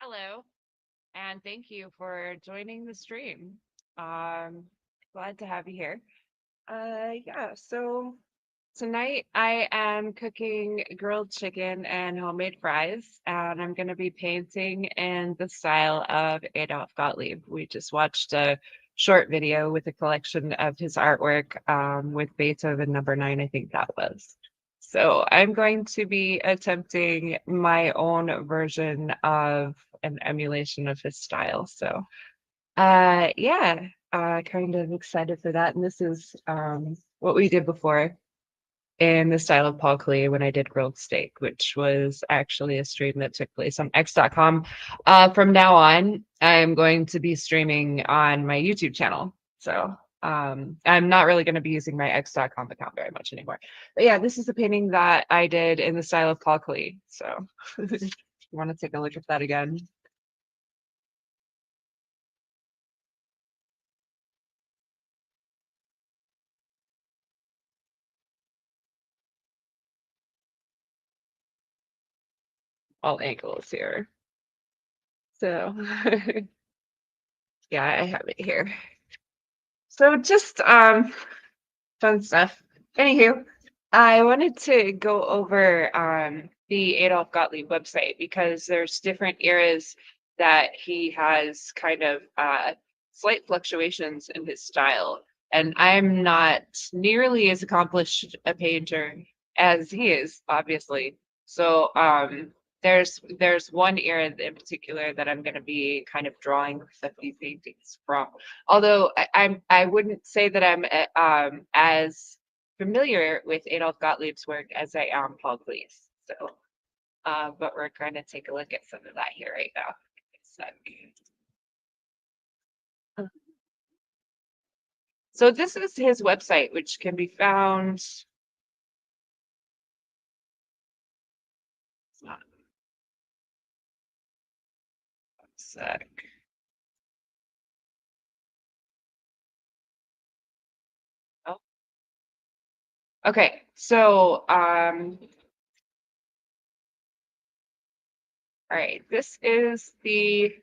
Hello, and thank you for joining the stream. Um, Glad to have you here. So tonight I am cooking grilled chicken and homemade fries, and I'm going to be painting in the style of Adolf Gottlieb. We just watched a short video with a collection of his artwork, with Beethoven number nine, I think that was. So I'm going to be attempting my own version of an emulation of his style. Yeah, kind of excited for that. And this is what we did before in the style of Paul Klee when I did grilled steak, which was actually a stream that took place on X.com. From now on, I'm going to be streaming on my YouTube channel. I'm not really going to be using my X.com account very much anymore. But yeah, this is the painting that I did in the style of Paul Klee. So you want to take a look at that again? All angles here. So yeah, I have it here. So just fun stuff. Anywho, I wanted to go over the Adolf Gottlieb website because there's different eras that he has kind of slight fluctuations in his style. And I'm not nearly as accomplished a painter as he is, obviously. So there's one era in particular that I'm going to be kind of drawing a few paintings from. Although I wouldn't say that I'm as familiar with Adolf Gottlieb's work as I am Paul Klee's. But we're going to take a look at some of that here right now. So this is his website, which can be found. Sec. Oh, okay. All right. This is the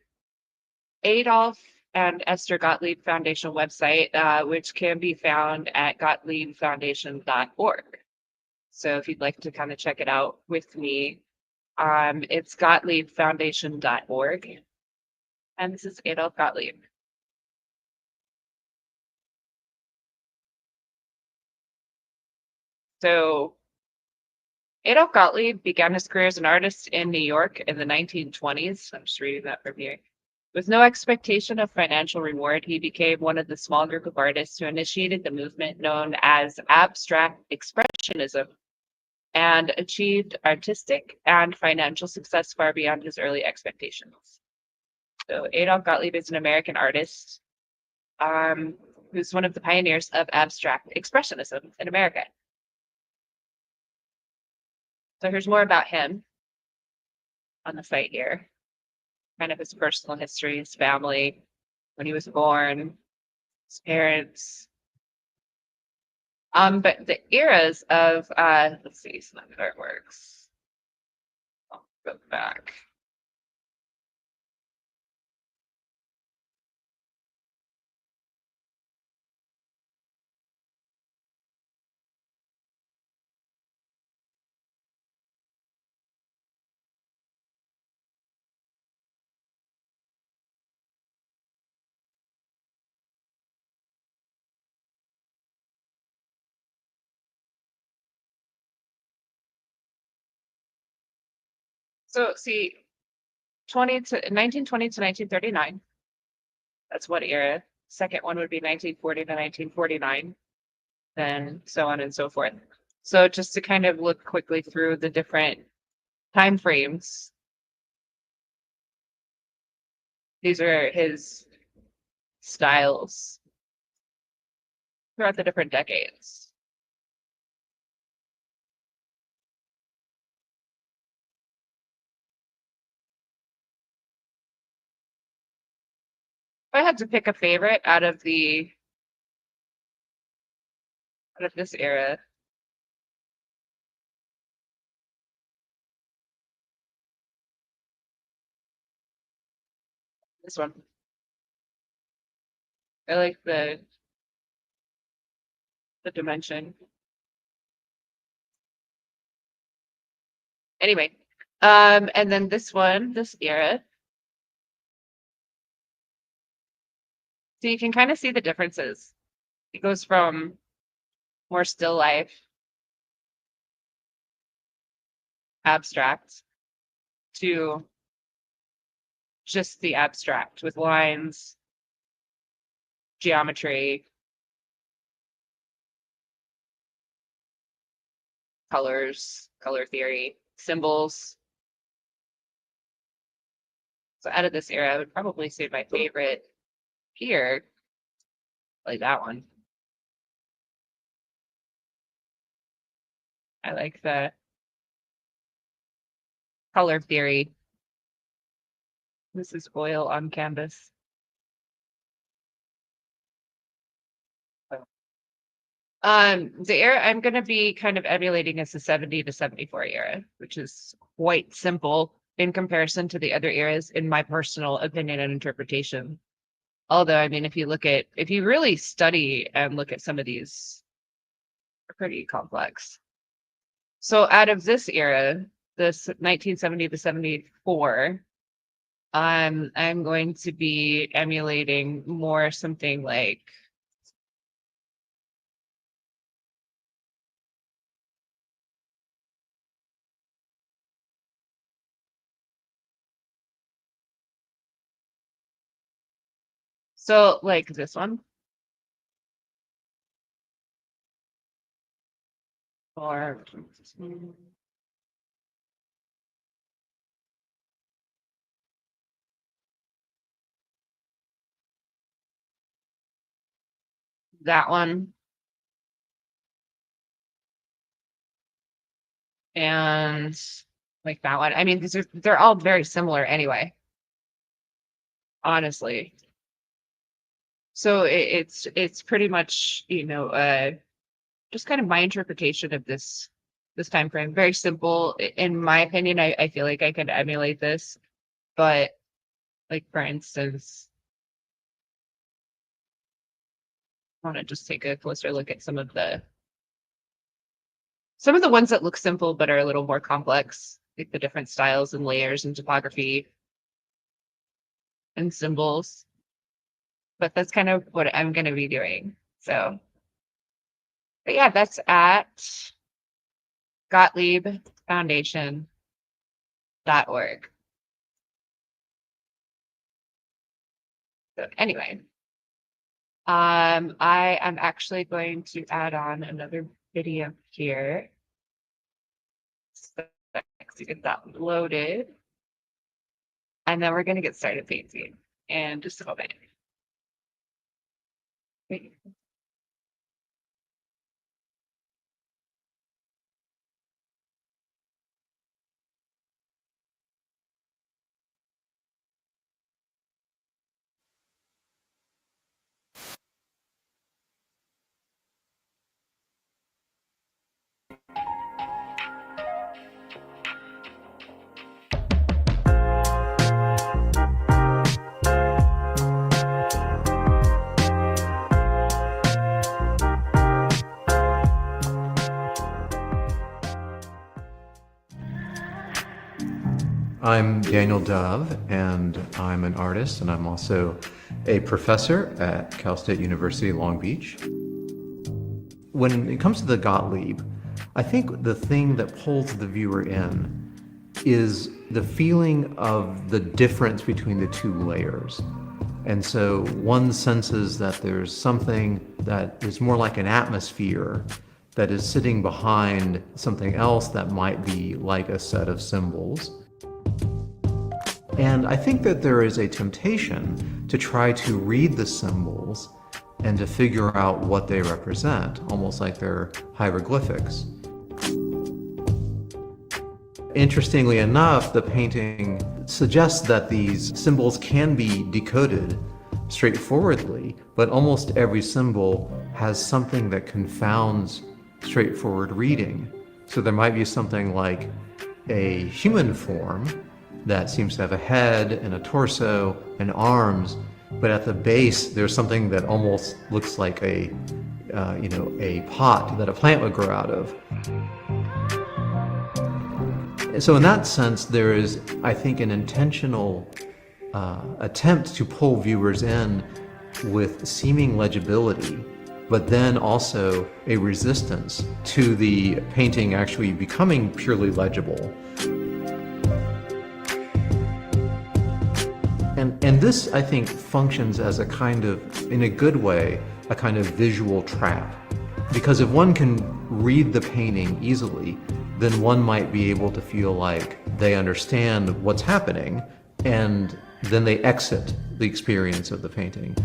Adolf and Esther Gottlieb Foundation website, which can be found at gottliebfoundation.org. So if you'd like to kind of check it out with me, it's gottliebfoundation.org. And this is Adolf Gottlieb. So Adolf Gottlieb began his career as an artist in New York in the 1920s. I'm just reading that from here. With no expectation of financial reward, he became one of the small group of artists who initiated the movement known as abstract expressionism and achieved artistic and financial success far beyond his early expectations. So Adolf Gottlieb is an American artist, um, who's one of the pioneers of abstract expressionism in America. So here's more about him on the site here, kind of his personal history, his family, when he was born, his parents. But the eras of let's see some of the artworks. I'll go back. So see, 1920 to 1939. That's one era. Second one would be 1940 to 1949, then so on and so forth. So just to kind of look quickly through the different time frames, these are his styles throughout the different decades. If I had to pick a favorite out of this era, This one. I like the dimension. Anyway, and then this one, this era. So you can kind of see the differences. It goes from more still life, abstract, to just the abstract with lines, geometry, colors, color theory, symbols. So out of this era, I would probably say my favorite here, like that one. I like the color theory. This is oil on canvas. The era I'm going to be kind of emulating is the 70 to 74 era, which is quite simple in comparison to the other eras, in my personal opinion and interpretation. Although, I mean, if you really study and look at some of these, they're pretty complex. So out of this era, this 1970 to 74, I'm going to be emulating more something like like this one. Or that one. And like that one. I mean, they're all very similar anyway, honestly. So it's pretty much, just kind of my interpretation of this time frame. Very simple. In my opinion, I feel like I could emulate this, but like for instance, I want to just take a closer look at some of the ones that look simple but are a little more complex, like the different styles and layers and topography and symbols. But that's kind of what I'm going to be doing. So, but yeah, that's at GottliebFoundation.org. So anyway, I am actually going to add on another video here. So to get that loaded. And then we're going to get started painting in just a moment. Wait. I'm Daniel Dove, and I'm an artist, and I'm also a professor at Cal State University, Long Beach. When it comes to the Gottlieb, I think the thing that pulls the viewer in is the feeling of the difference between the two layers. And so one senses that there's something that is more like an atmosphere that is sitting behind something else that might be like a set of symbols. And I think that there is a temptation to try to read the symbols and to figure out what they represent, almost like they're hieroglyphics. Interestingly enough, the painting suggests that these symbols can be decoded straightforwardly, but almost every symbol has something that confounds straightforward reading. So there might be something like a human form that seems to have a head and a torso and arms, but at the base there's something that almost looks like a pot that a plant would grow out of. So in that sense, there is, I think, an intentional attempt to pull viewers in with seeming legibility, but then also a resistance to the painting actually becoming purely legible. And this, I think, functions as a kind of, in a good way, a kind of visual trap. Because if one can read the painting easily, then one might be able to feel like they understand what's happening, and then they exit the experience of the painting.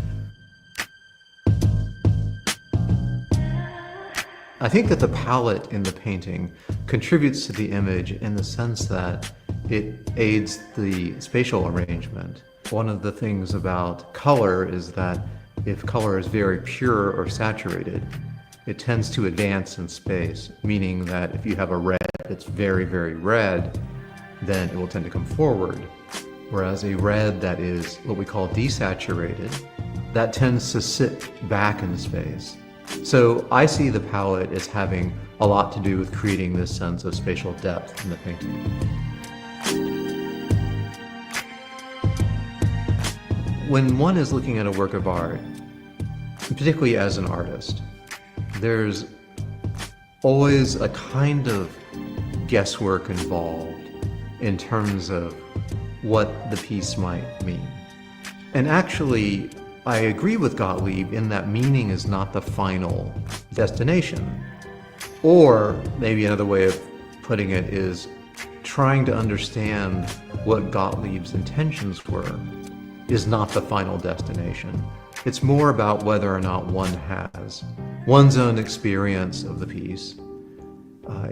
I think that the palette in the painting contributes to the image in the sense that it aids the spatial arrangement. One of the things about color is that if color is very pure or saturated, it tends to advance in space, meaning that if you have a red that's very, very red, then it will tend to come forward. Whereas a red that is what we call desaturated, that tends to sit back in space. So I see the palette as having a lot to do with creating this sense of spatial depth in the painting. When one is looking at a work of art, particularly as an artist, there's always a kind of guesswork involved in terms of what the piece might mean. And actually, I agree with Gottlieb in that meaning is not the final destination. Or maybe another way of putting it is trying to understand what Gottlieb's intentions were is not the final destination. It's more about whether or not one has one's own experience of the piece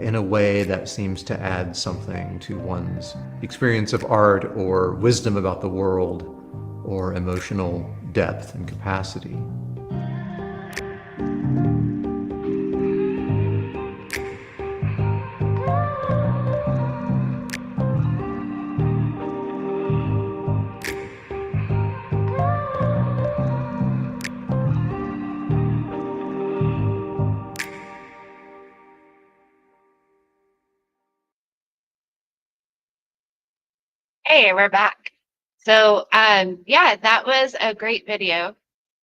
in a way that seems to add something to one's experience of art or wisdom about the world or emotional depth and capacity. Hey, we're back. So, yeah, that was a great video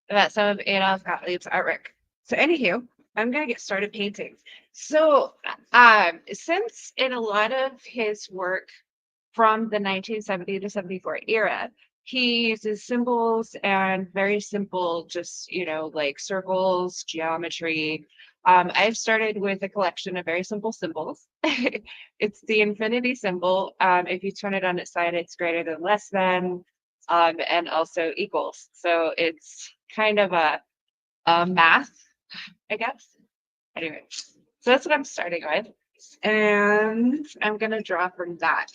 about some of Adolf Gottlieb's artwork. So, anywho, I'm gonna get started painting. So, since in a lot of his work from the 1970 to 74 era, he uses symbols and very simple, just, like circles, geometry. I've started with a collection of very simple symbols. It's the infinity symbol. If you turn it on its side, it's greater than, less than, and also equals. So it's kind of a math, I guess. Anyway, so that's what I'm starting with. And I'm going to draw from that.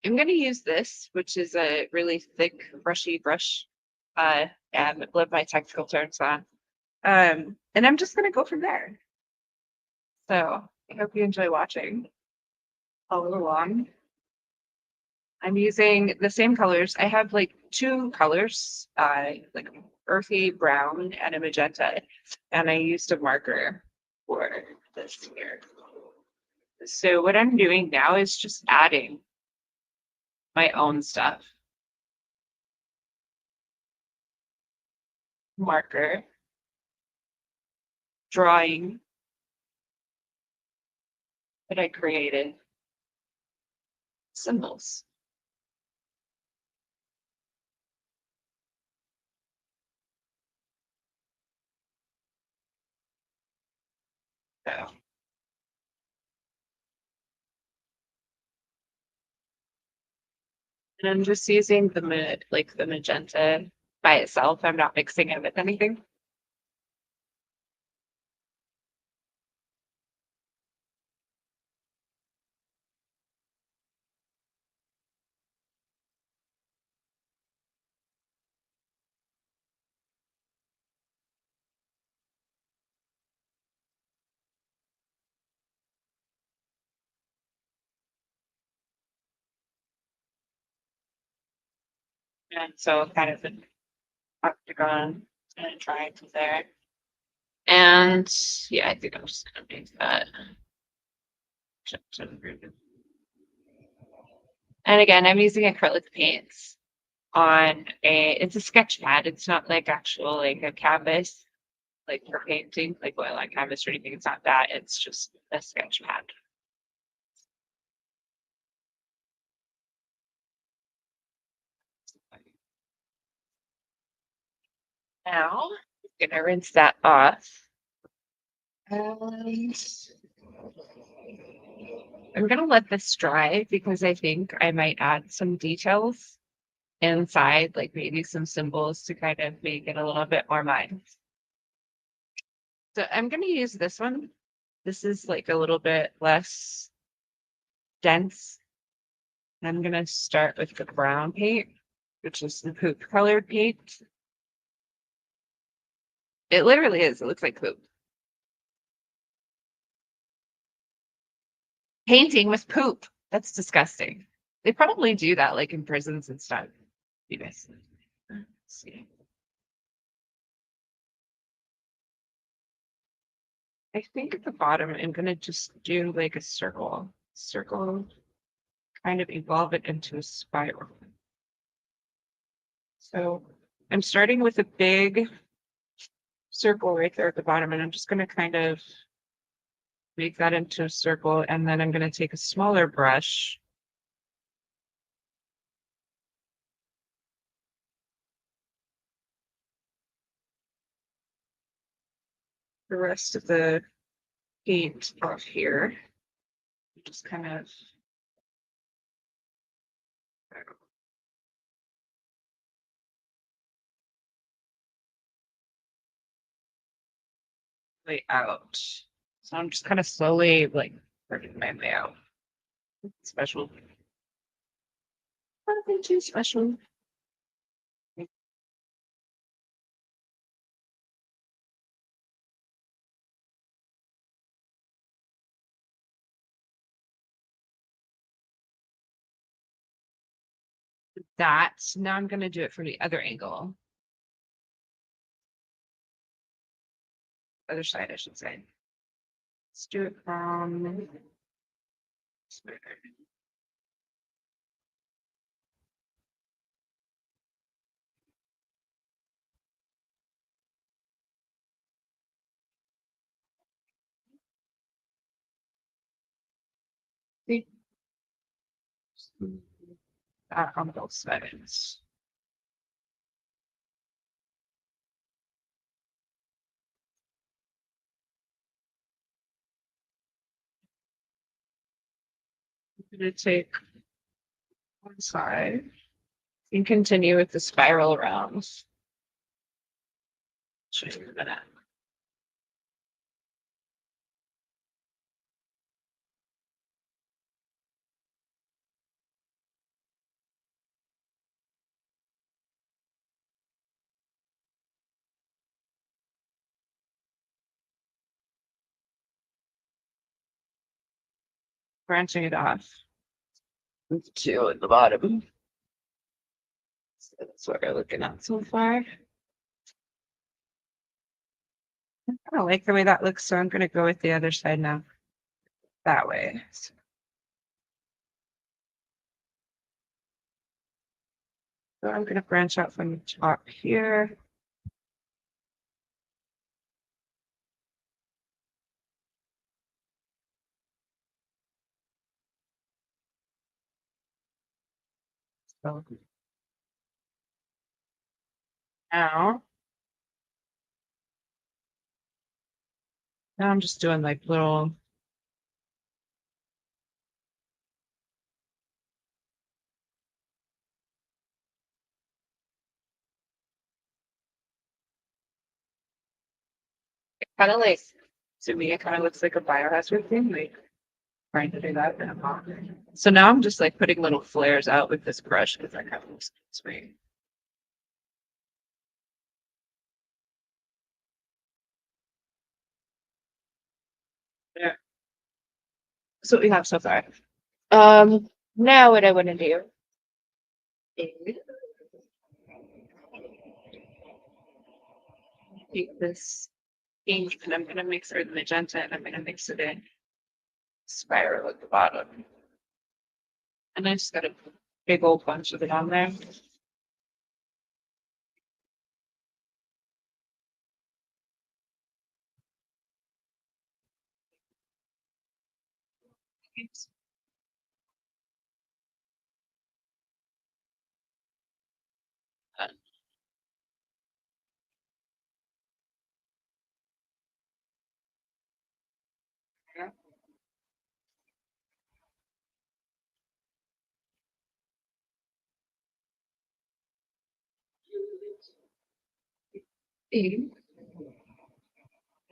I'm going to use this, which is a really thick, brushy brush, and live my technical terms on. And I'm just going to go from there. So I hope you enjoy watching. Follow along. I'm using the same colors. I have like two colors, like earthy brown and a magenta, and I used a marker for this here. So what I'm doing now is just adding my own stuff. Marker, drawing that I created, symbols. So and I'm just using the the magenta by itself. I'm not mixing it with anything. And so kind of an octagon and a triangle there. And yeah, I think I'm just gonna make that. And again, I'm using acrylic paints on it's a sketch pad. It's not like actual like a canvas, like for painting, like oil on canvas or anything. It's not that. It's just a sketch pad. Now, I'm gonna rinse that off. And I'm gonna let this dry because I think I might add some details inside, like maybe some symbols to kind of make it a little bit more mine. So I'm gonna use this one. This is like a little bit less dense. I'm gonna start with the brown paint, which is the poop colored paint. It literally is. It looks like poop. Painting with poop. That's disgusting. They probably do that like in prisons and stuff. Anyways, let's see. I think at the bottom, I'm gonna just do like a circle, kind of evolve it into a spiral. So I'm starting with a big circle right there at the bottom, and I'm just gonna kind of make that into a circle, and then I'm gonna take a smaller brush. The rest of the paint off here. Just kind of lay out. So I'm just kind of slowly like working my way out. Special. Nothing too special. That. Now I'm gonna do it from the other angle. Other side, I should say. Let's do it from on both sides. I'm gonna take one side and continue with the spiral around. Show you in a minute. Branching it off with two at the bottom. So that's what we're looking at so far. I kind of like the way that looks, so I'm going to go with the other side now. That way. So I'm going to branch out from the top here. So now I'm just doing like little kind of like, to me, it kind of looks like a biohazard thing, like trying to do that. So now I'm just like putting little flares out with this brush because that kind of looks sweet. Yeah. So what we have so far. Now what I want to do is take this pink and I'm going to mix it with magenta and I'm going to mix it in spiral at the bottom. And I just got a big old bunch of it on there. Oops.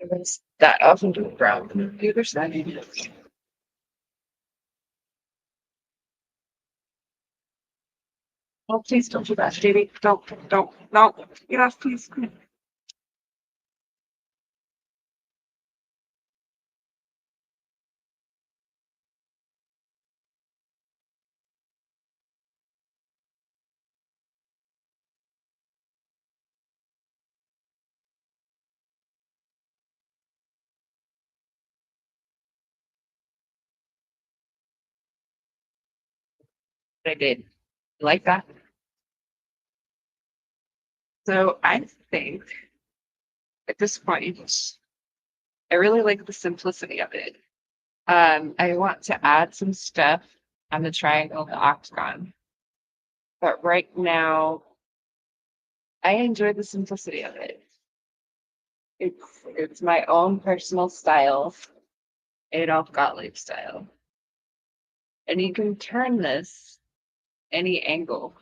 Rinse that off into the brown on the other side. Oh, please don't do that, Davey. Don't, no. Get off, please. Come here. I did. You like that? So I think at this point, I really like the simplicity of it. I want to add some stuff on the triangle, the octagon. But right now, I enjoy the simplicity of it. It's my own personal style, Adolf Gottlieb style. And you can turn this any angle.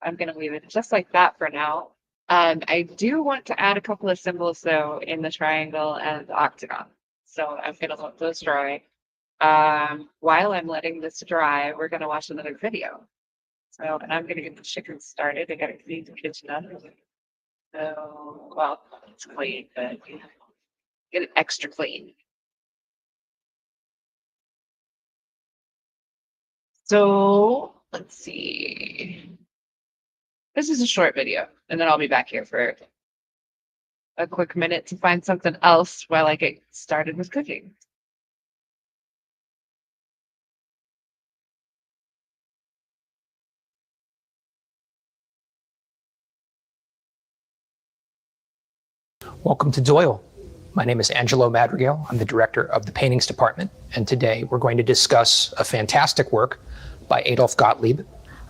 I'm going to leave it just like that for now. I do want to add a couple of symbols though in the triangle and the octagon. So I'm going to let those dry. While I'm letting this dry, we're going to watch another video. So, and I'm going to get the chicken started. I got to clean the kitchen up. So, well, it's clean, but get it extra clean. So let's see. This is a short video, and then I'll be back here for a quick minute to find something else while I get started with cooking. Welcome to Doyle. My name is Angelo Madrigal. I'm the director of the paintings department, and today we're going to discuss a fantastic work by Adolf Gottlieb,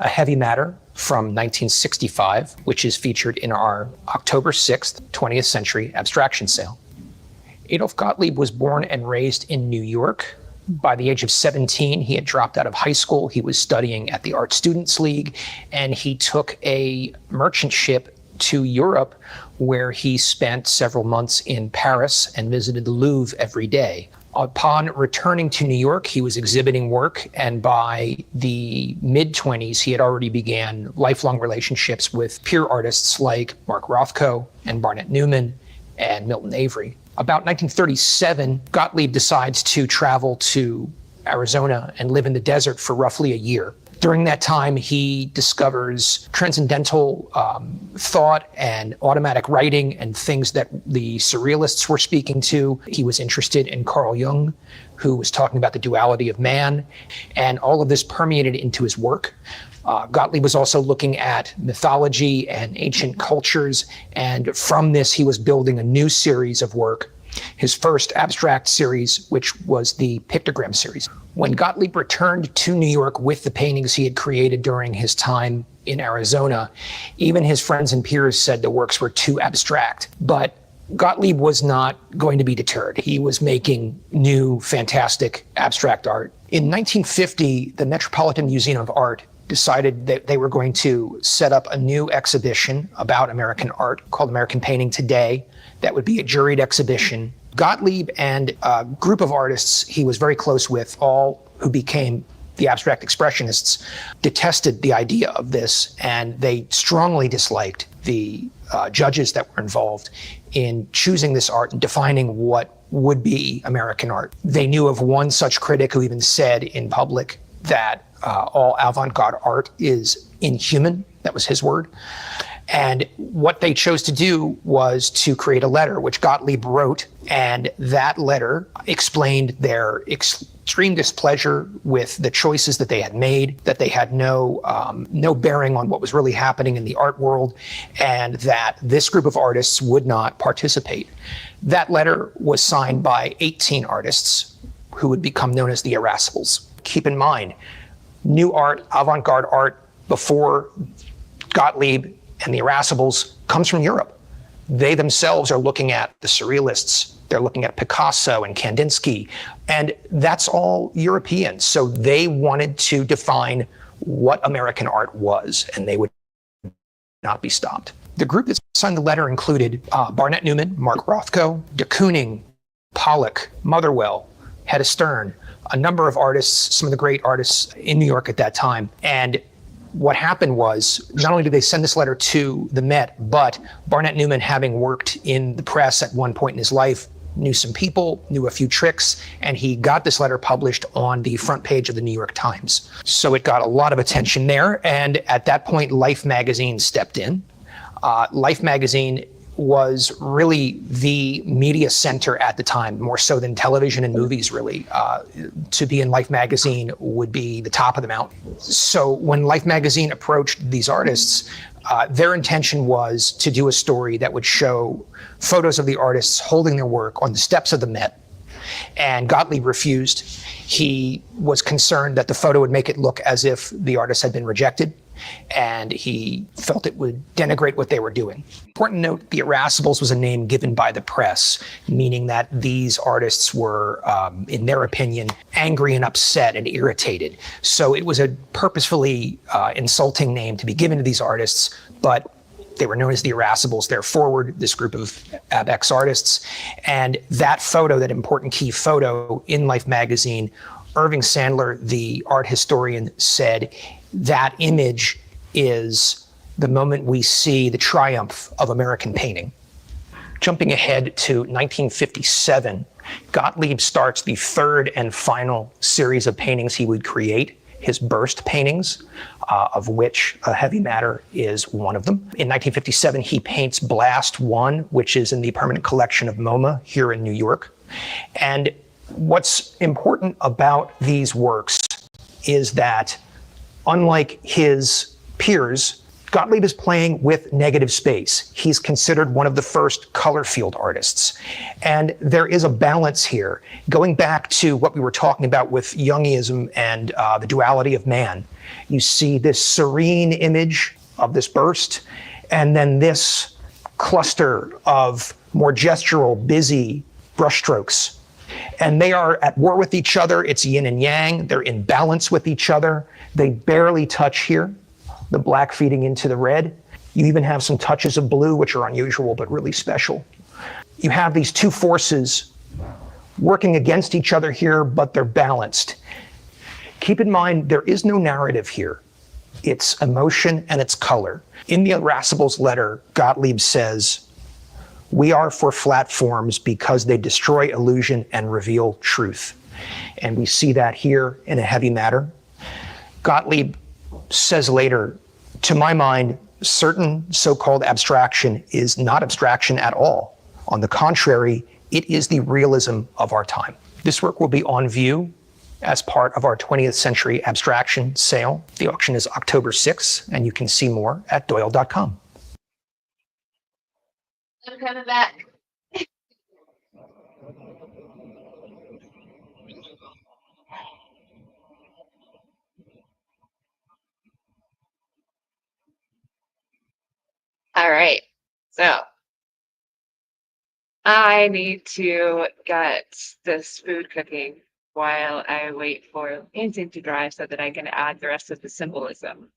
A Heavy Matter from 1965, which is featured in our October 6th 20th Century Abstraction Sale. Adolf Gottlieb was born and raised in New York. By the age of 17, he had dropped out of high school. He was studying at the Art Students League, and he took a merchant ship to Europe, where he spent several months in Paris and visited the Louvre every day. Upon returning to New York, he was exhibiting work, and by the mid-20s, he had already began lifelong relationships with peer artists like Mark Rothko and Barnett Newman and Milton Avery. About 1937, Gottlieb decides to travel to Arizona and live in the desert for roughly a year. During that time, he discovers transcendental thought and automatic writing and things that the surrealists were speaking to. He was interested in Carl Jung, who was talking about the duality of man, and all of this permeated into his work. Gottlieb was also looking at mythology and ancient cultures, and from this he was building a new series of work, his first abstract series, which was the Pictogram series. When Gottlieb returned to New York with the paintings he had created during his time in Arizona, even his friends and peers said the works were too abstract. But Gottlieb was not going to be deterred. He was making new, fantastic abstract art. In 1950, the Metropolitan Museum of Art decided that they were going to set up a new exhibition about American art called American Painting Today. That would be a juried exhibition. Gottlieb and a group of artists he was very close with, all who became the abstract expressionists, detested the idea of this, and they strongly disliked the judges that were involved in choosing this art and defining what would be American art. They knew of one such critic who even said in public that all avant-garde art is inhuman. That was his word. And what they chose to do was to create a letter, which Gottlieb wrote, and that letter explained their extreme displeasure with the choices that they had made, that they had no bearing on what was really happening in the art world, and that this group of artists would not participate. That letter was signed by 18 artists who would become known as the Irascibles. Keep in mind, new art, avant-garde art before Gottlieb and the Irascibles comes from Europe. They themselves are looking at the Surrealists, they're looking at Picasso and Kandinsky, and that's all European. So they wanted to define what American art was, and they would not be stopped. The group that signed the letter included Barnett Newman, Mark Rothko, de Kooning, Pollock, Motherwell, Hedda Stern, a number of artists, some of the great artists in New York at that time. And what happened was, not only did they send this letter to the Met, but Barnett Newman, having worked in the press at one point in his life, knew some people, knew a few tricks, and he got this letter published on the front page of the New York Times. So it got a lot of attention there, and at that point, Life magazine stepped in. Life magazine was really the media center at the time, more so than television and movies, really. To be in Life magazine would be the top of the mountain. So when Life magazine approached these artists, their intention was to do a story that would show photos of the artists holding their work on the steps of the Met. And Gottlieb refused. He was concerned that the photo would make it look as if the artist had been rejected, and he felt it would denigrate what they were doing. Important note, the Irascibles was a name given by the press, meaning that these artists were, in their opinion, angry and upset and irritated. So it was a purposefully insulting name to be given to these artists, but they were known as the Irascibles. They're forward, this group of ABEX artists. And that photo, that important key photo in Life magazine, Irving Sandler, the art historian, said that image is the moment we see the triumph of American painting. Jumping ahead to 1957, Gottlieb starts the third and final series of paintings he would create, his burst paintings, of which Heavy Matter is one of them. In 1957, he paints Blast 1, which is in the permanent collection of MoMA here in New York. And what's important about these works is that, unlike his peers, Gottlieb is playing with negative space. He's considered one of the first color field artists. And there is a balance here. Going back to what we were talking about with Jungism and the duality of man, you see this serene image of this burst, and then this cluster of more gestural, busy brushstrokes. And they are at war with each other. It's yin and yang. They're in balance with each other. They barely touch here, the black feeding into the red. You even have some touches of blue, which are unusual but really special. You have these two forces working against each other here, but they're balanced. Keep in mind, there is no narrative here. It's emotion and it's color. In the Irascibles letter, Gottlieb says, "We are for flat forms because they destroy illusion and reveal truth." And we see that here in A Heavy Matter. Gottlieb says later, "To my mind, certain so-called abstraction is not abstraction at all. On the contrary, it is the realism of our time." This work will be on view as part of our 20th Century Abstraction sale. The auction is October 6th, and you can see more at Doyle.com. I'm coming back. All right, so I need to get this food cooking while I wait for the painting to dry so that I can add the rest of the symbolism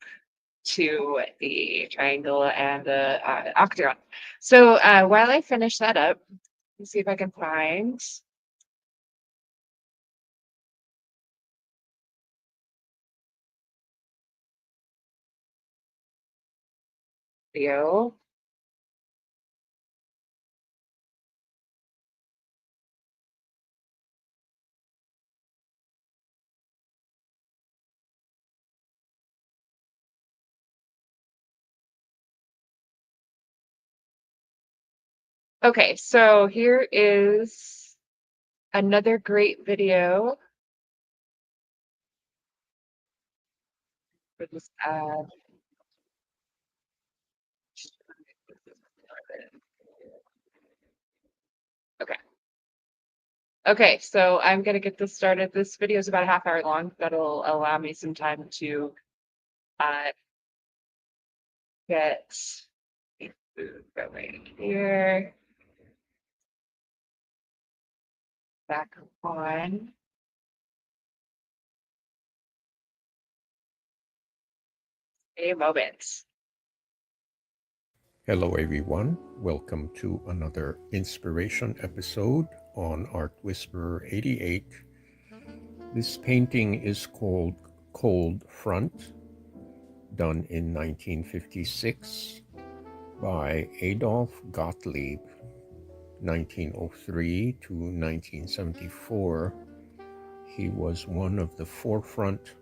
to the triangle and the octagon. So while I finish that up, let's see if I can find video. Okay, so here is another great video for this ad. Okay. Okay, so I'm gonna get this started. This video is about a half hour long. That'll allow me some time to uh, get food going here. Back on. A moment. Hello, everyone. Welcome to another inspiration episode on Art Whisperer 88. This painting is called Cold Front, done in 1956 by Adolf Gottlieb, 1903 to 1974. He was one of the forefront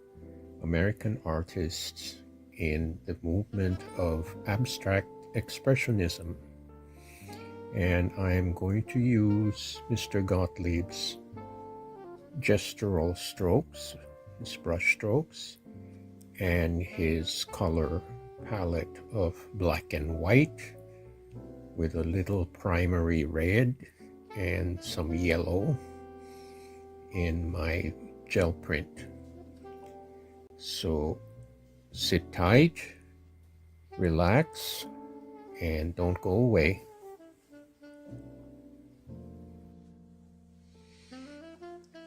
American artists in the movement of abstract expressionism, and I'm going to use Mr. Gottlieb's gestural strokes, his brush strokes, and his color palette of black and white with a little primary red and some yellow in my gel print. So sit tight, relax, and don't go away.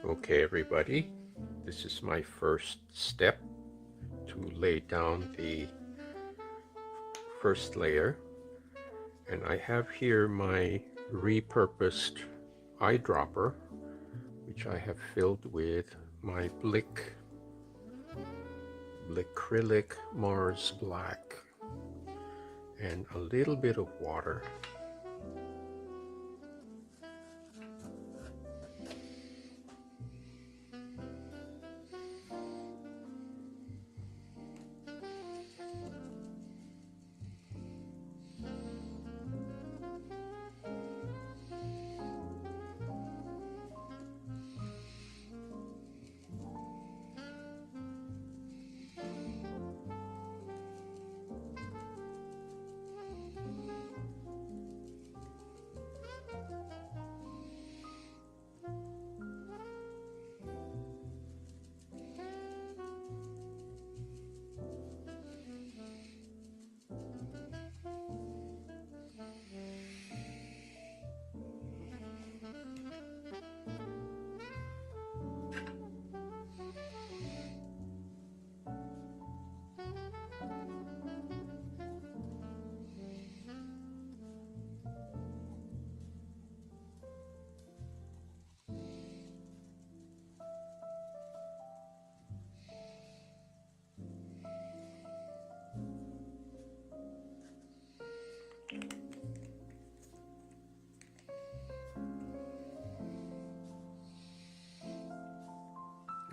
Okay, everybody, this is my first step to lay down the first layer, and I have here my repurposed eyedropper, which I have filled with my Blicrylic Mars Black and a little bit of water.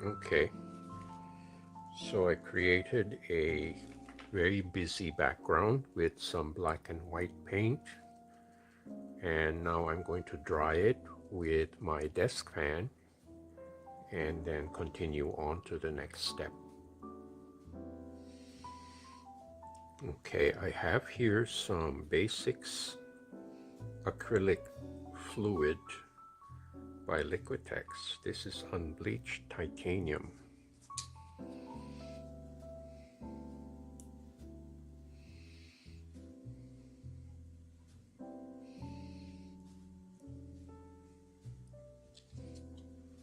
Okay, so I created a very busy background with some black and white paint, and now I'm going to dry it with my desk fan and then continue on to the next step. Okay, I have here some basics acrylic fluid by Liquitex. This is unbleached titanium.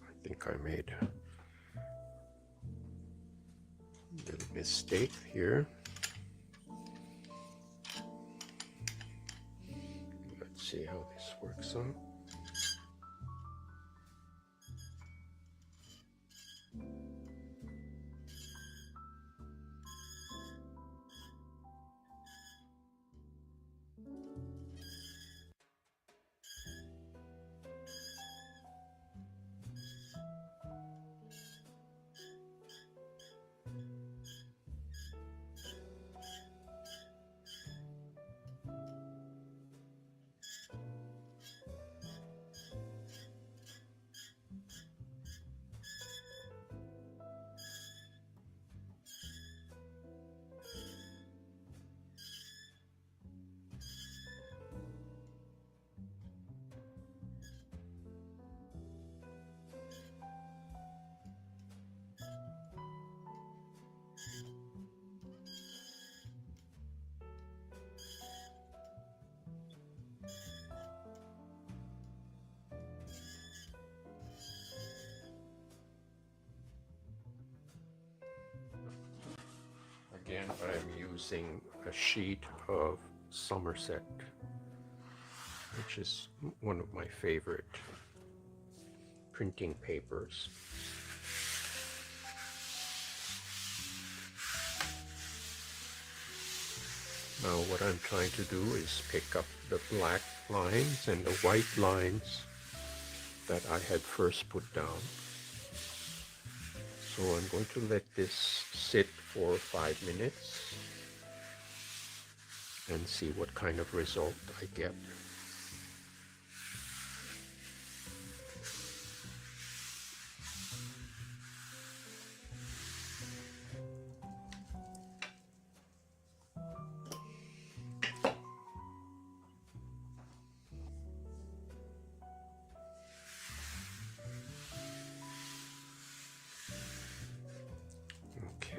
I think I made a little mistake here. Let's see how this works out. Again, I'm using a sheet of Somerset, which is one of my favorite printing papers. Now what I'm trying to do is pick up the black lines and the white lines that I had first put down. So I'm going to let this sit for 5 minutes and see what kind of result I get.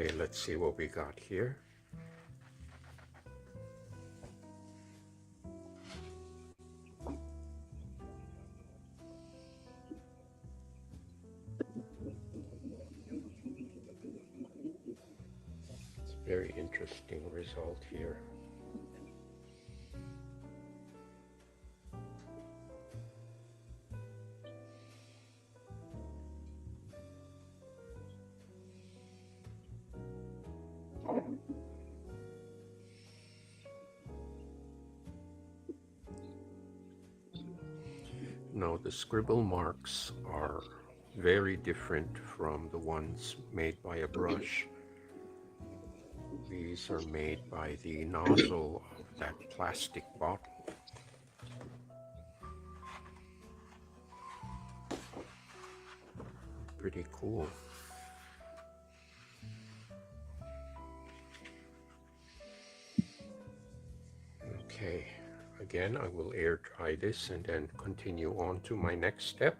Okay, let's see what we got here. It's a very interesting result here. Now the scribble marks are very different from the ones made by a brush. These are made by the nozzle of that plastic bottle. Pretty cool. Okay, again I will air dry this and then continue on to my next step.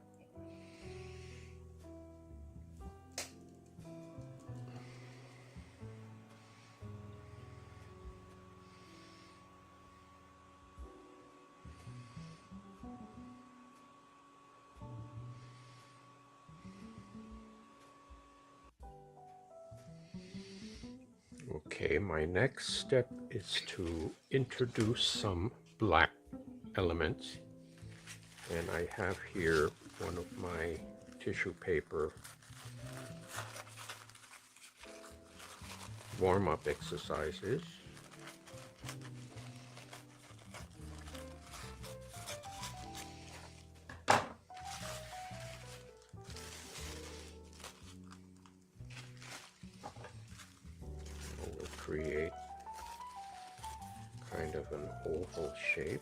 Okay, my next step is to introduce some black elements, and I have here one of my tissue paper warm-up exercises. We'll create kind of an oval shape.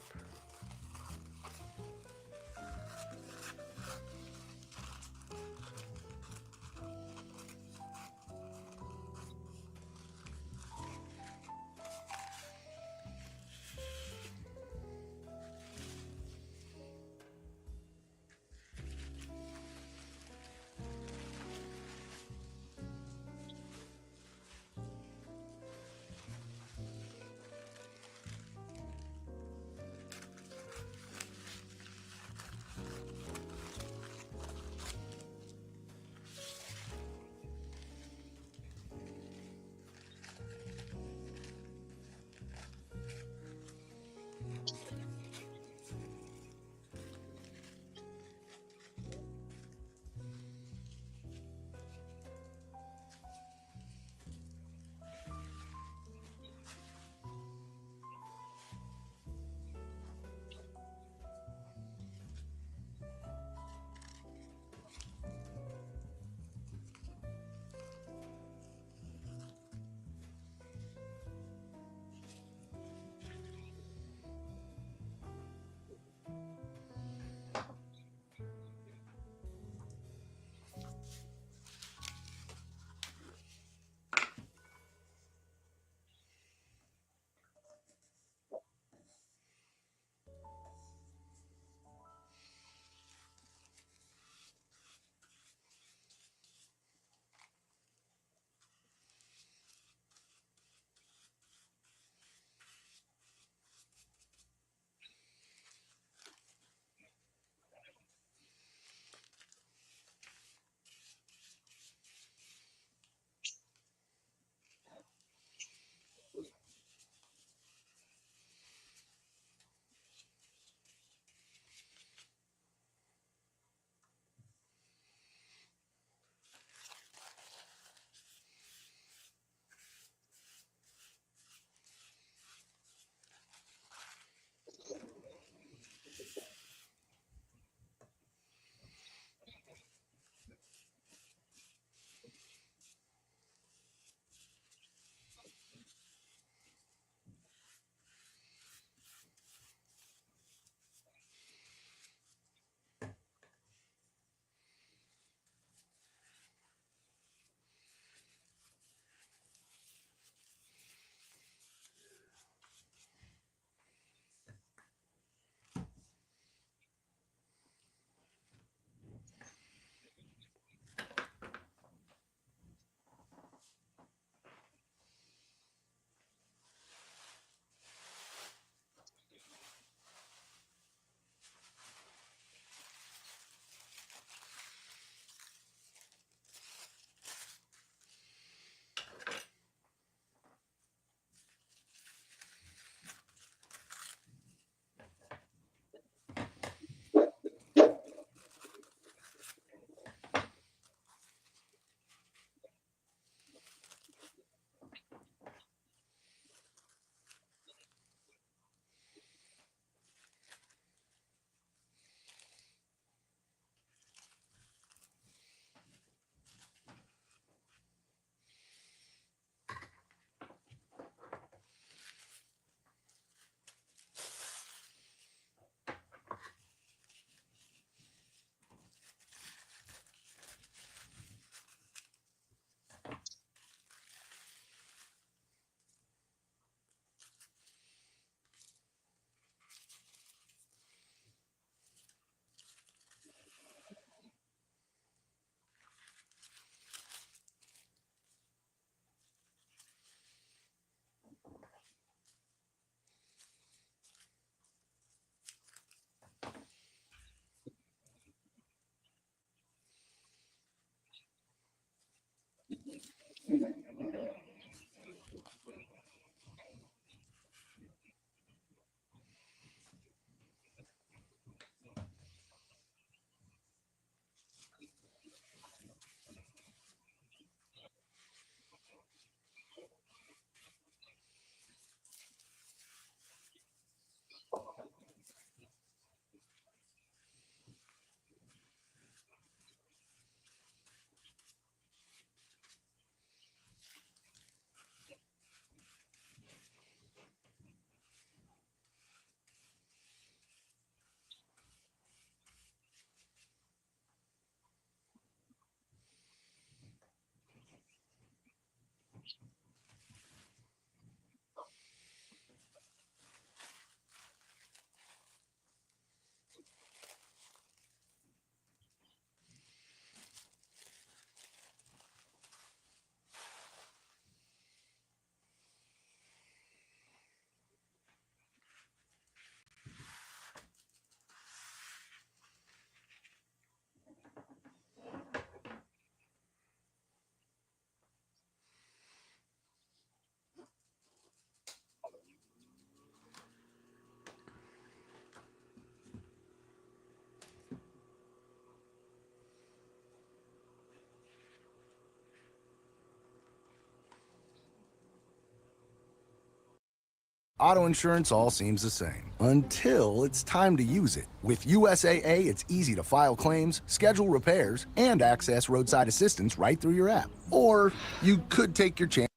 Auto insurance all seems the same until it's time to use it. With USAA, it's easy to file claims, schedule repairs, and access roadside assistance right through your app. Or you could take your chance.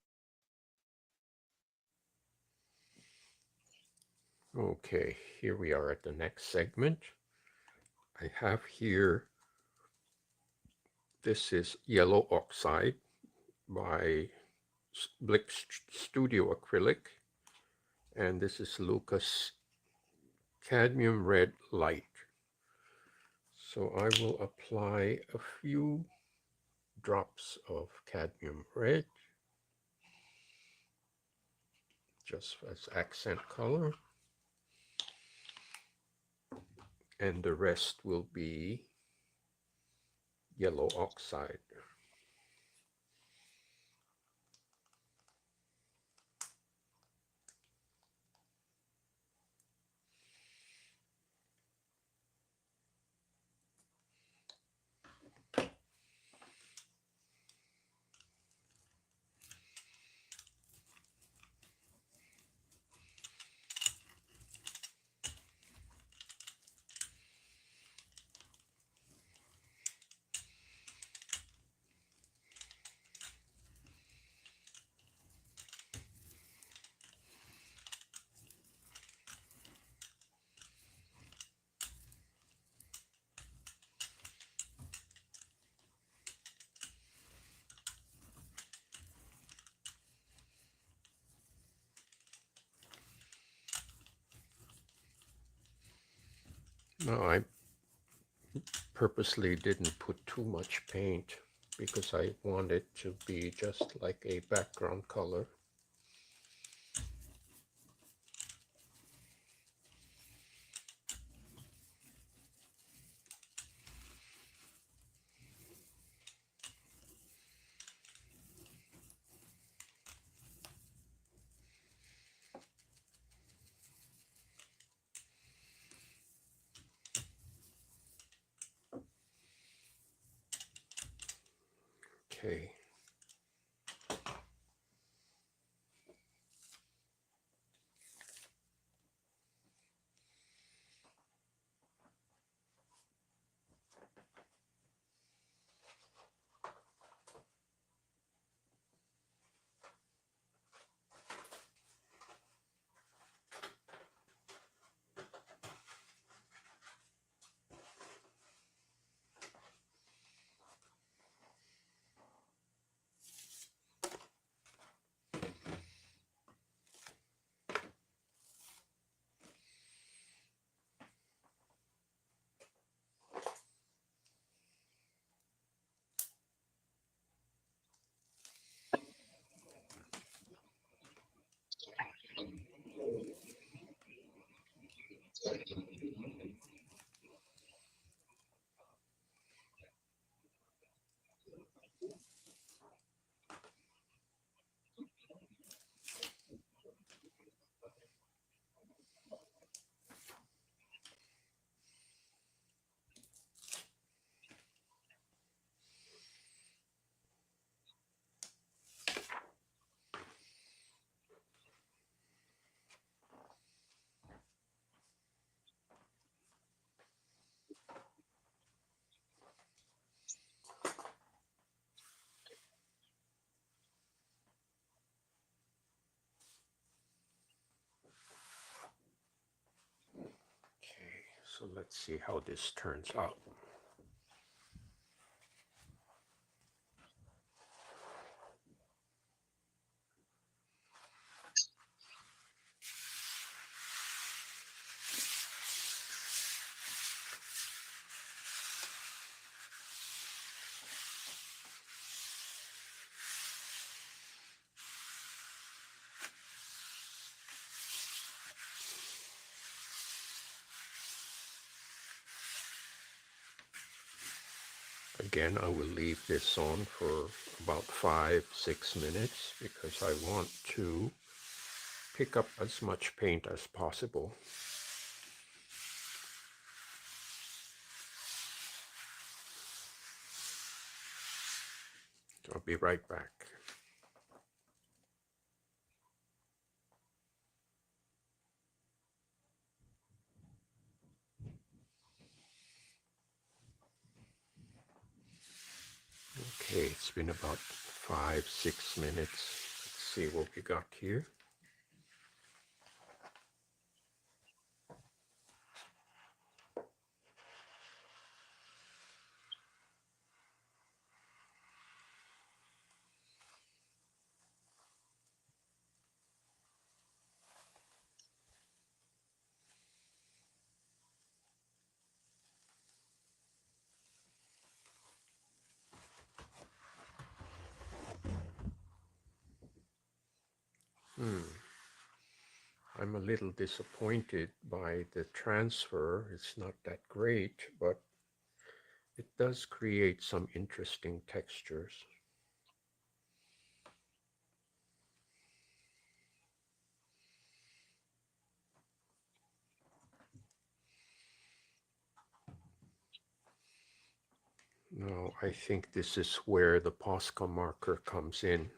Okay, here we are at the next segment. I have here, this is Yellow Oxide by Blick Studio Acrylic, and this is Lucas Cadmium Red Light. So I will apply a few drops of cadmium red just as accent color, and the rest will be yellow oxide. Now I purposely didn't put too much paint because I want it to be just like a background color. Okay. So let's see how this turns out. Again, I will leave this on for about 5-6 minutes because I want to pick up as much paint as possible. So I'll be right back. Okay, it's been about 5-6 minutes. Let's see what we got here. I'm a little disappointed by the transfer. It's not that great, but it does create some interesting textures. Now, I think this is where the Posca marker comes in.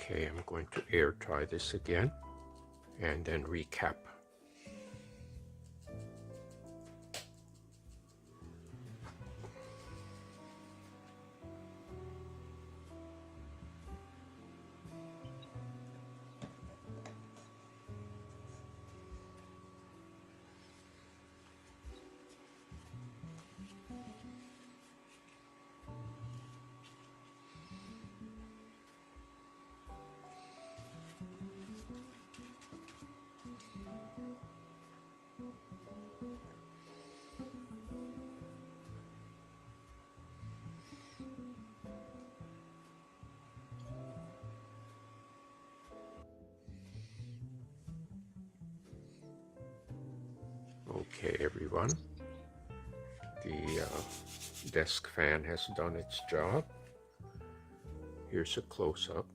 Okay, I'm going to air dry this again and then recap. Okay, everyone. The desk fan has done its job. Here's a close-up.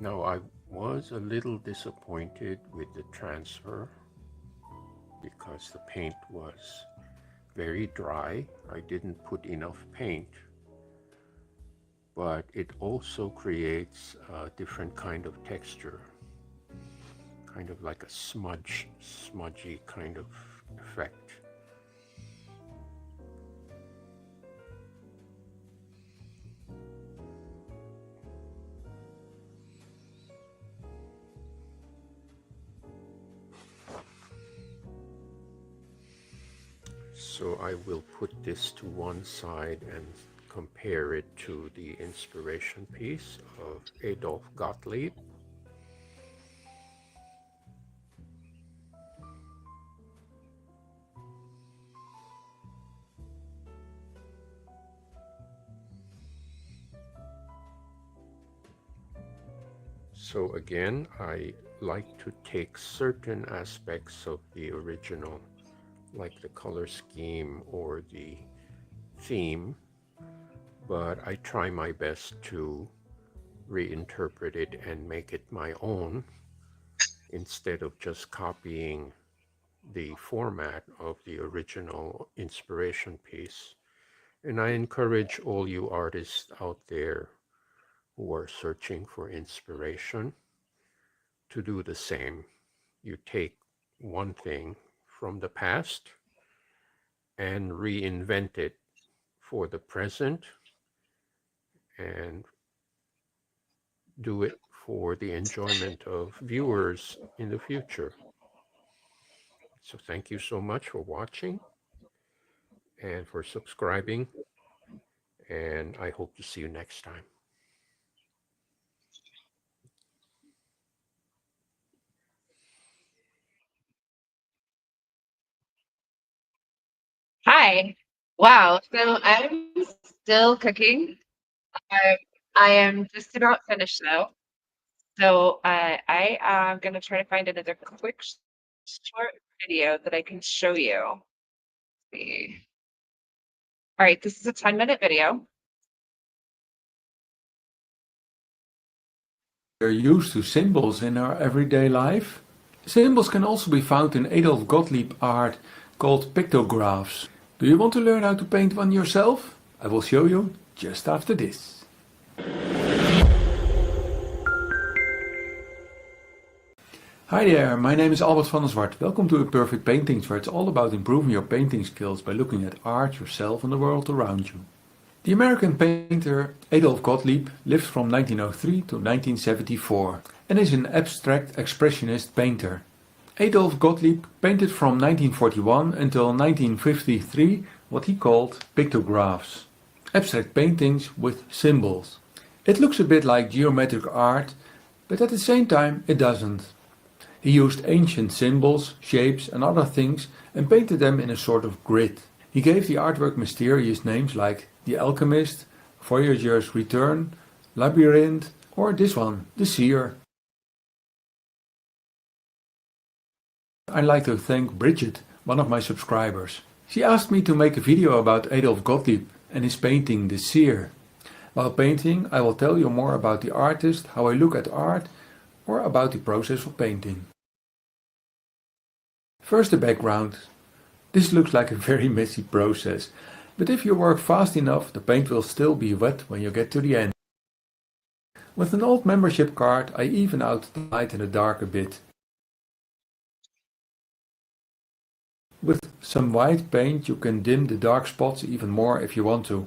Now, I was a little disappointed with the transfer because the paint was very dry. I didn't put enough paint, but it also creates a different kind of texture, kind of like a smudgy kind of effect. So I will put this to one side and compare it to the inspiration piece of Adolf Gottlieb. So again, I like to take certain aspects of the original, like the color scheme or the theme, but I try my best to reinterpret it and make it my own instead of just copying the format of the original inspiration piece. And I encourage all you artists out there who are searching for inspiration to do the same. You take one thing from the past and reinvent it for the present and do it for the enjoyment of viewers in the future. So thank you so much for watching and for subscribing, and I hope to see you next time. Hi. Wow. So I'm still cooking. I, I am just about finished though. So I am going to try to find another quick short video that I can show you. Let's see. All right, this is a 10-minute video. We're used to symbols in our everyday life. Symbols can also be found in Adolf Gottlieb art called pictographs. Do you want to learn how to paint one yourself? I will show you just after this. Hi there, my name is Albert van der Zwart. Welcome to A Perfect Paintings, where it's all about improving your painting skills by looking at art, yourself and the world around you. The American painter Adolf Gottlieb lived from 1903 to 1974 and is an abstract expressionist painter. Adolf Gottlieb painted from 1941 until 1953 what he called pictographs, abstract paintings with symbols. It looks a bit like geometric art, but at the same time it doesn't. He used ancient symbols, shapes and other things and painted them in a sort of grid. He gave the artwork mysterious names like The Alchemist, Voyager's Return, Labyrinth, or this one, The Seer. I'd like to thank Bridget one of my subscribers. She asked me to make a video about Adolf Gottlieb and his painting The Seer. While painting, I will tell you more about the artist, how I look at art, or about the process of painting. First, the background. This looks like a very messy process, but if you work fast enough, the paint will still be wet when you get to the end. With an old membership card, I even out the light and the dark a bit. With some white paint you can dim the dark spots even more if you want to.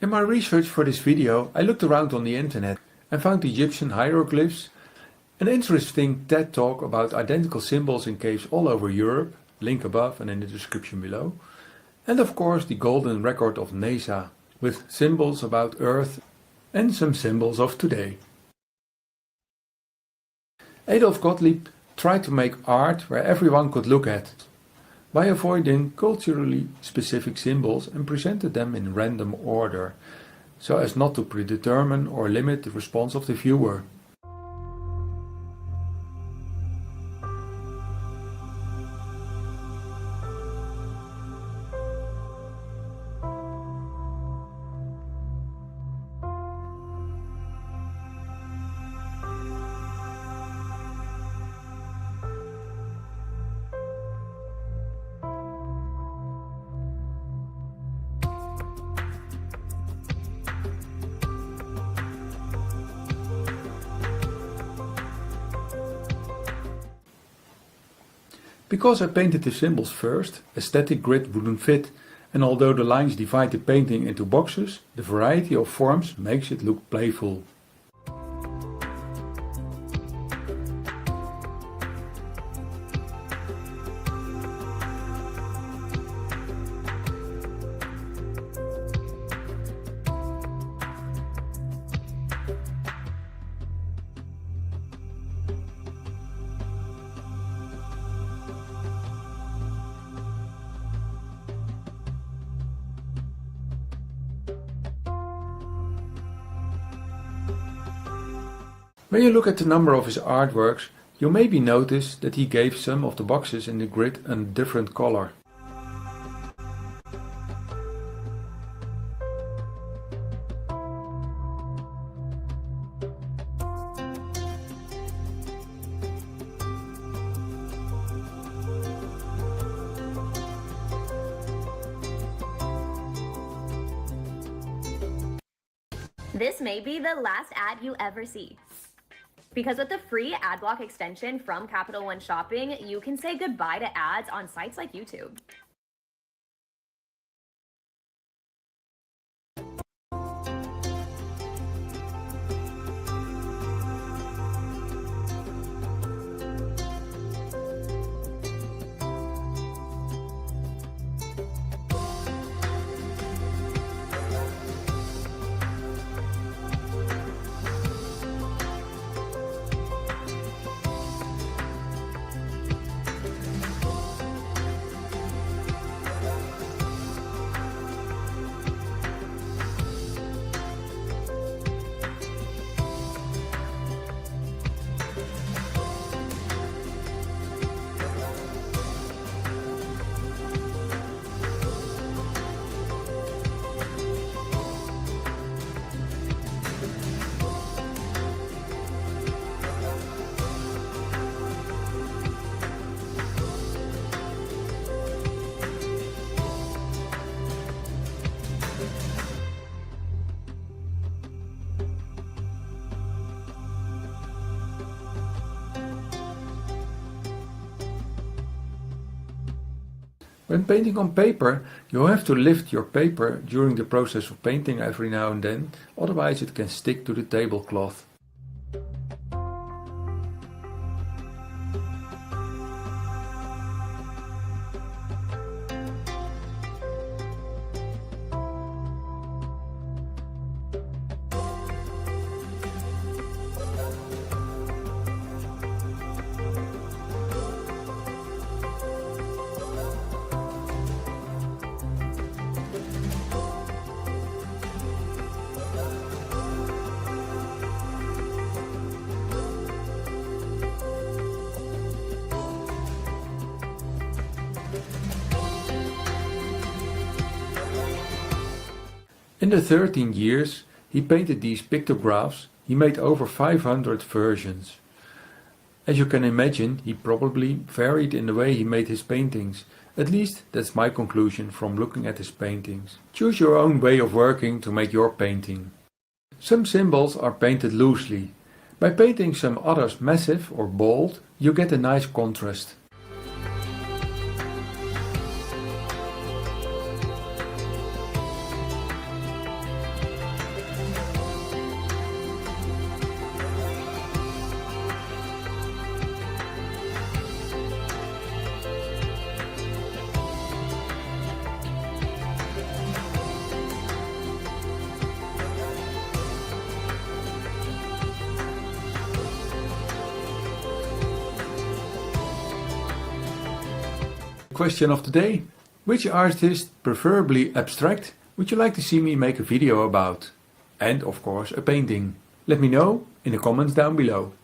In my research for this video I looked around on the internet and found Egyptian hieroglyphs, an interesting TED talk about identical symbols in caves all over Europe, link above and in the description below, and of course the golden record of NASA with symbols about Earth and some symbols of today. Adolf Gottlieb tried to make art where everyone could look at it, by avoiding culturally specific symbols and presented them in random order, so as not to predetermine or limit the response of the viewer. Because I painted the symbols first, a static grid wouldn't fit, and although the lines divide the painting into boxes, the variety of forms makes it look playful. When you look at the number of his artworks, you maybe notice that he gave some of the boxes in the grid a different color. This may be the last ad you ever see. Because with the free AdBlock extension from Capital One Shopping, you can say goodbye to ads on sites like YouTube. When painting on paper, you have to lift your paper during the process of painting every now and then, otherwise it can stick to the tablecloth. In the 13 years he painted these pictographs, he made over 500 versions. As you can imagine, he probably varied in the way he made his paintings. At least that's my conclusion from looking at his paintings. Choose your own way of working to make your painting. Some symbols are painted loosely. By painting some others massive or bold, you get a nice contrast. Question of the day. Which artist, preferably abstract, would you like to see me make a video about? And of course a painting. Let me know in the comments down below.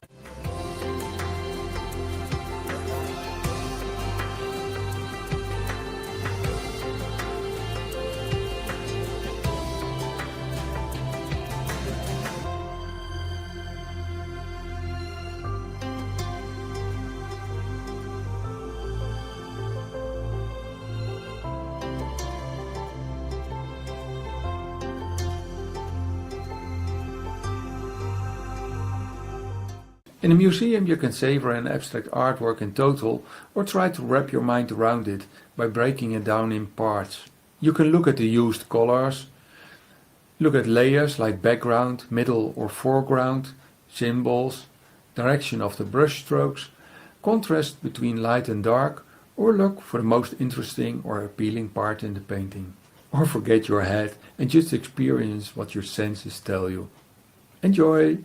In a museum you can savor an abstract artwork in total or try to wrap your mind around it by breaking it down in parts. You can look at the used colors, look at layers like background, middle or foreground, symbols, direction of the brush strokes, contrast between light and dark, or look for the most interesting or appealing part in the painting. Or forget your head and just experience what your senses tell you. Enjoy!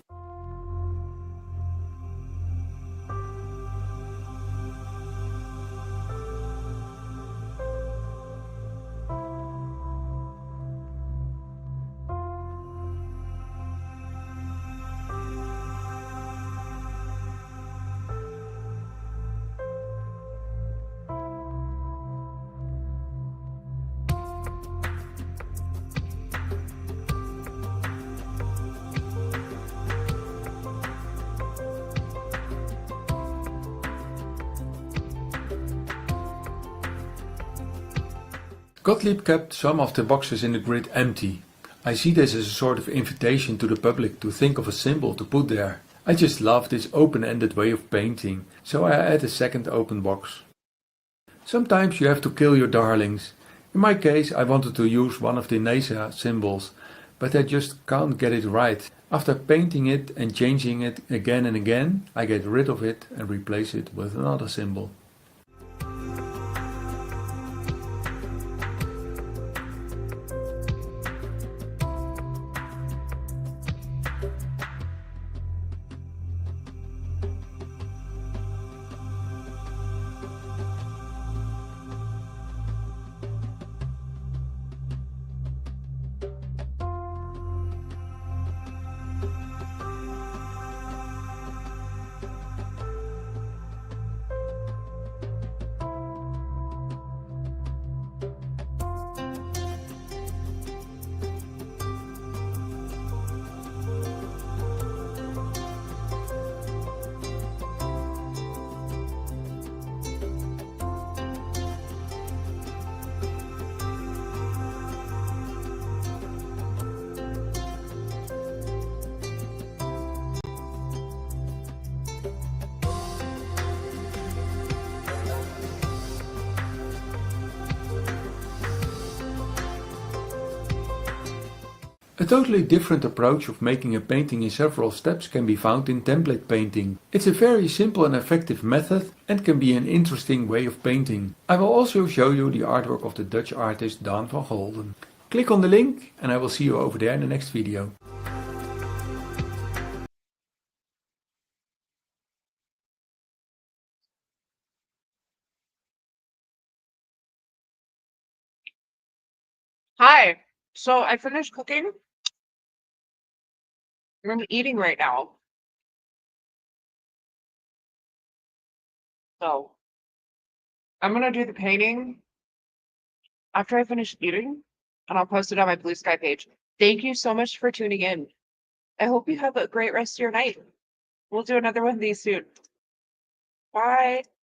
Gottlieb kept some of the boxes in the grid empty. I see this as a sort of invitation to the public to think of a symbol to put there. I just love this open-ended way of painting, so I add a second open box. Sometimes you have to kill your darlings. In my case I wanted to use one of the NASA symbols, but I just can't get it right. After painting it and changing it again and again, I get rid of it and replace it with another symbol. A totally different approach of making a painting in several steps can be found in template painting. It's a very simple and effective method and can be an interesting way of painting. I will also show you the artwork of the Dutch artist Daan van Golden. Click on the link and I will see you over there in the next video. Hi. So I finished cooking. I'm eating right now. So I'm gonna do the painting after I finish eating, and I'll post it on my Blue Sky page. Thank you so much for tuning in. I hope you have a great rest of your night. We'll do another one of these soon. Bye.